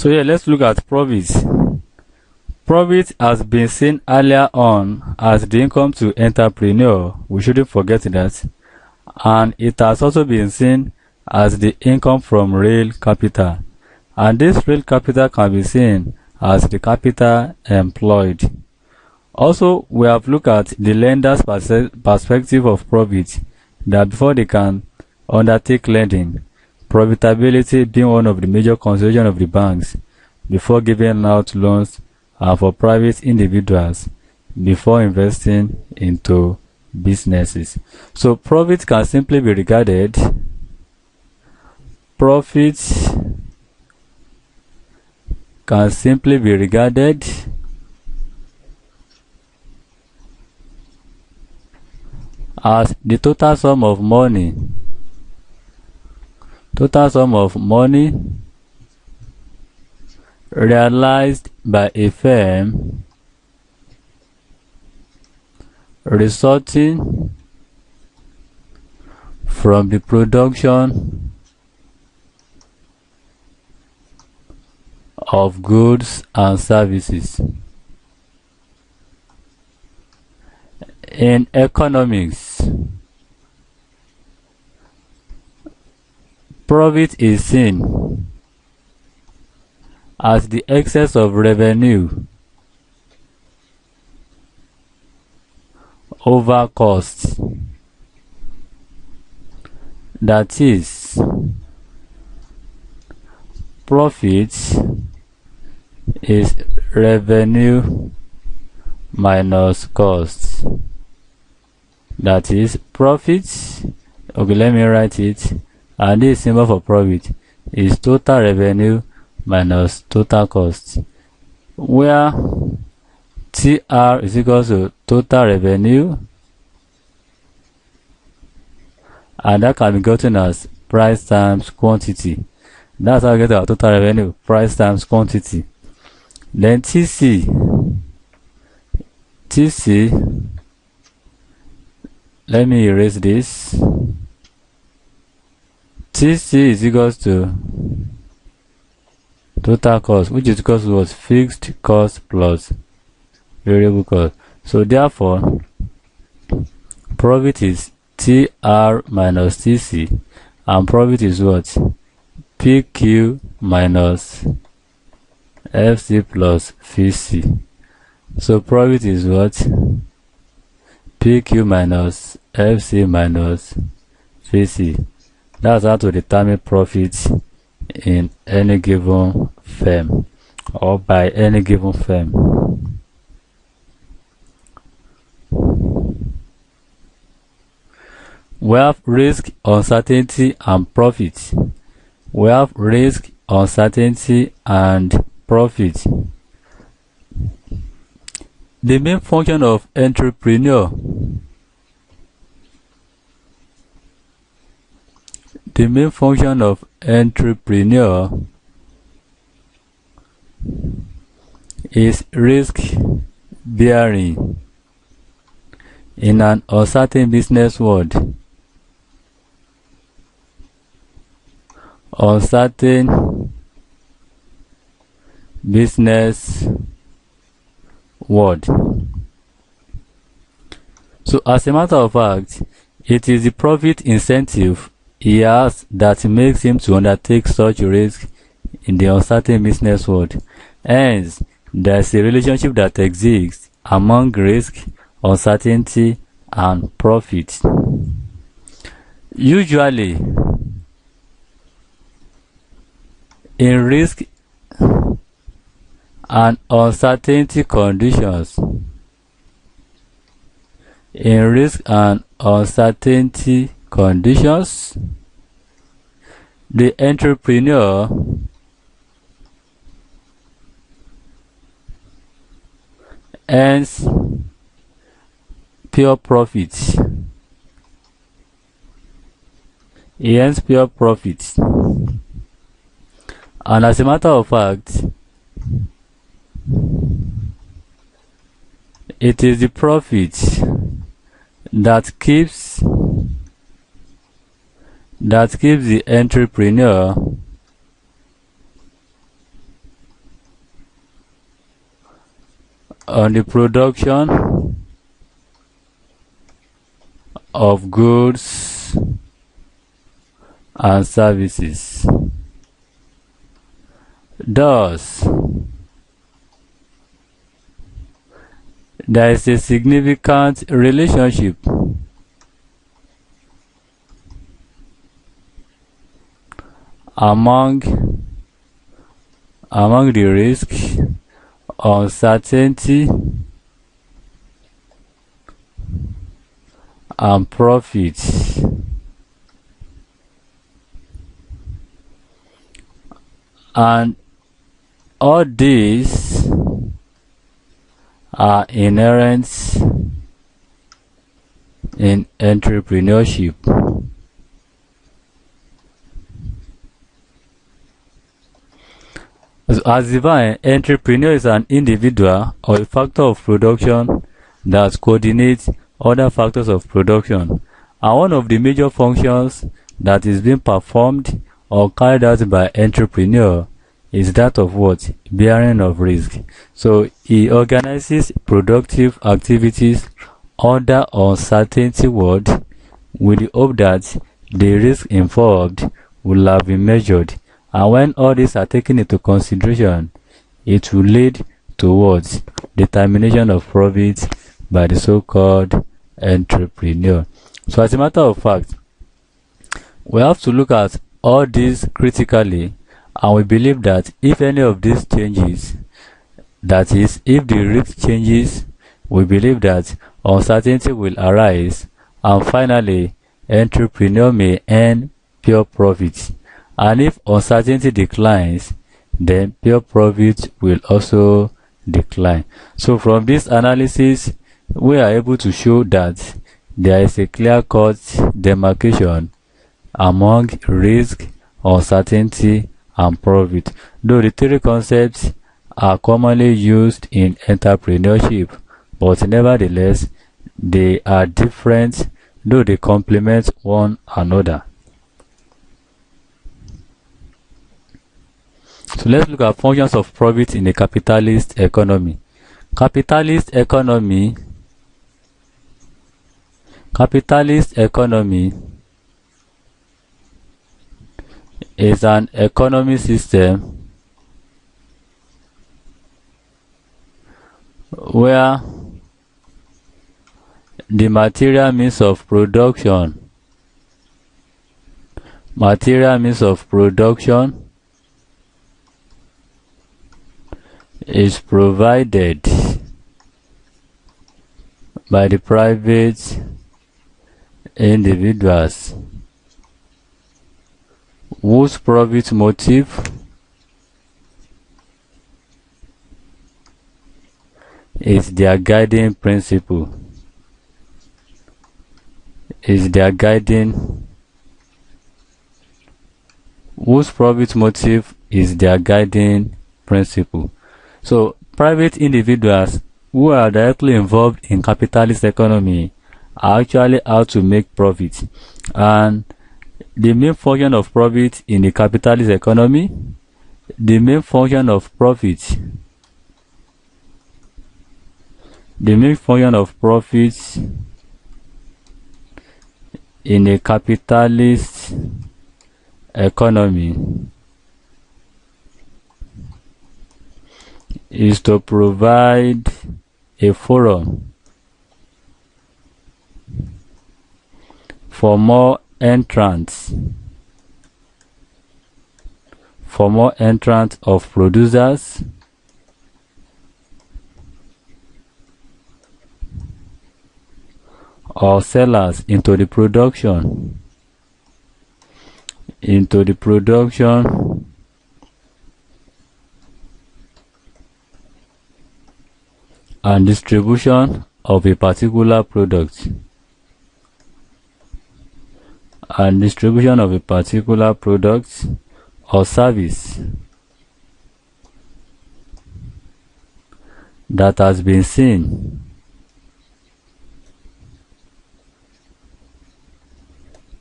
So here, let's look at profit. Profit has been seen earlier on as the income to entrepreneur. We shouldn't forget that. And it has also been seen as the income from real capital. And this real capital can be seen as the capital employed. Also, we have looked at the lender's perspective of profit, that before they can undertake lending, profitability being one of the major considerations of the banks before giving out loans for private individuals before investing into businesses. So profit can simply be regarded as the total sum of money realized by a firm resulting from the production of goods and services. In economics, profit is seen as the excess of revenue over costs. That is, profit is revenue minus costs. That is, profit, okay, let me write it, and this symbol for profit is total revenue minus total cost, where TR is equal to total revenue, and that can be gotten as price times quantity. That's how we get our total revenue, price times quantity. Then TC, let me erase this. TC is equal to total cost, which is equal to fixed cost plus variable cost. So therefore, profit is TR minus TC, and profit is what? PQ minus FC plus VC. So profit is what? PQ minus FC minus VC. That's how to determine profit in any given firm or by any given firm. We have risk, uncertainty, and profit. We have risk, uncertainty, and profit. The main function of entrepreneur is risk bearing in an uncertain business world. So as a matter of fact, it is the profit incentive he has that makes him to undertake such risk in the uncertain business world. Hence, there is a relationship that exists among risk, uncertainty, and profit. Usually, in risk and uncertainty conditions, the entrepreneur earns pure profit. He earns pure profit. And as a matter of fact, it is the profit that keeps the entrepreneur on the production of goods and services. Thus, there is a significant relationship among the risk, uncertainty, and profit. And all these are inherent in entrepreneurship. As defined, entrepreneur is an individual or a factor of production that coordinates other factors of production, and one of the major functions that is being performed or carried out by entrepreneur is that of what? Bearing of risk. So he organizes productive activities under uncertainty world with the hope that the risk involved will have been measured, and when all these are taken into consideration, it will lead towards determination of profit by the so-called entrepreneur. So as a matter of fact, we have to look at all this critically, and we believe that if any of these changes, that is, if the risk changes, we believe that uncertainty will arise, and finally, entrepreneur may earn pure profit. And if uncertainty declines, then pure profit will also decline. So from this analysis, we are able to show that there is a clear-cut demarcation among risk, uncertainty, and profit. Though the three concepts are commonly used in entrepreneurship, but nevertheless, they are different, though they complement one another. So let's look at functions of profit in a capitalist economy. Capitalist economy is an economic system where the material means of production is provided by the private individuals whose profit motive is their guiding principle. Whose profit motive is their guiding principle. So, private individuals who are directly involved in capitalist economy are actually out to make profit. And the main function of profit in the capitalist economy, the main function of profit in a capitalist economy is to provide a forum for more entrants of producers or sellers into the production and distribution of a particular product or service that has been seen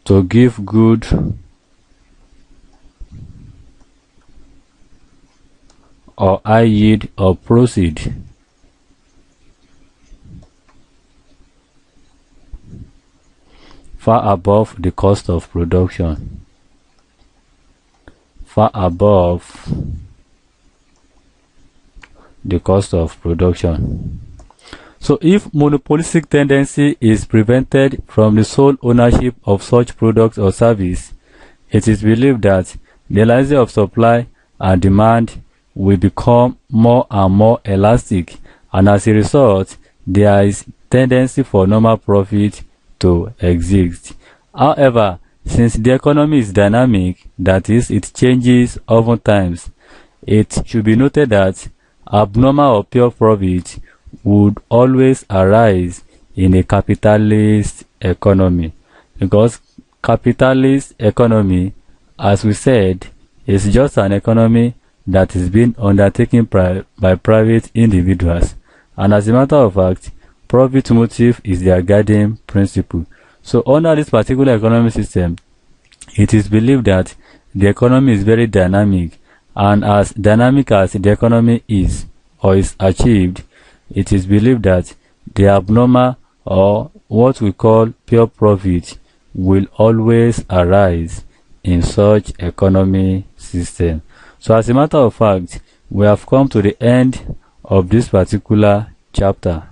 to give good or high yield or proceed far above the cost of production. Far above the cost of production. So if monopolistic tendency is prevented from the sole ownership of such products or service, it is believed that the elasticity of supply and demand will become more and more elastic, and as a result, there is tendency for normal profit to exist. However, since the economy is dynamic, that is, it changes oftentimes, it should be noted that abnormal or pure profit would always arise in a capitalist economy, because capitalist economy, as we said, is just an economy that is being undertaken by private individuals, and as a matter of fact, profit motive is their guiding principle. So under this particular economic system, it is believed that the economy is very dynamic, and as dynamic as the economy is or is achieved, it is believed that the abnormal or what we call pure profit will always arise in such economy system. So as a matter of fact, we have come to the end of this particular chapter.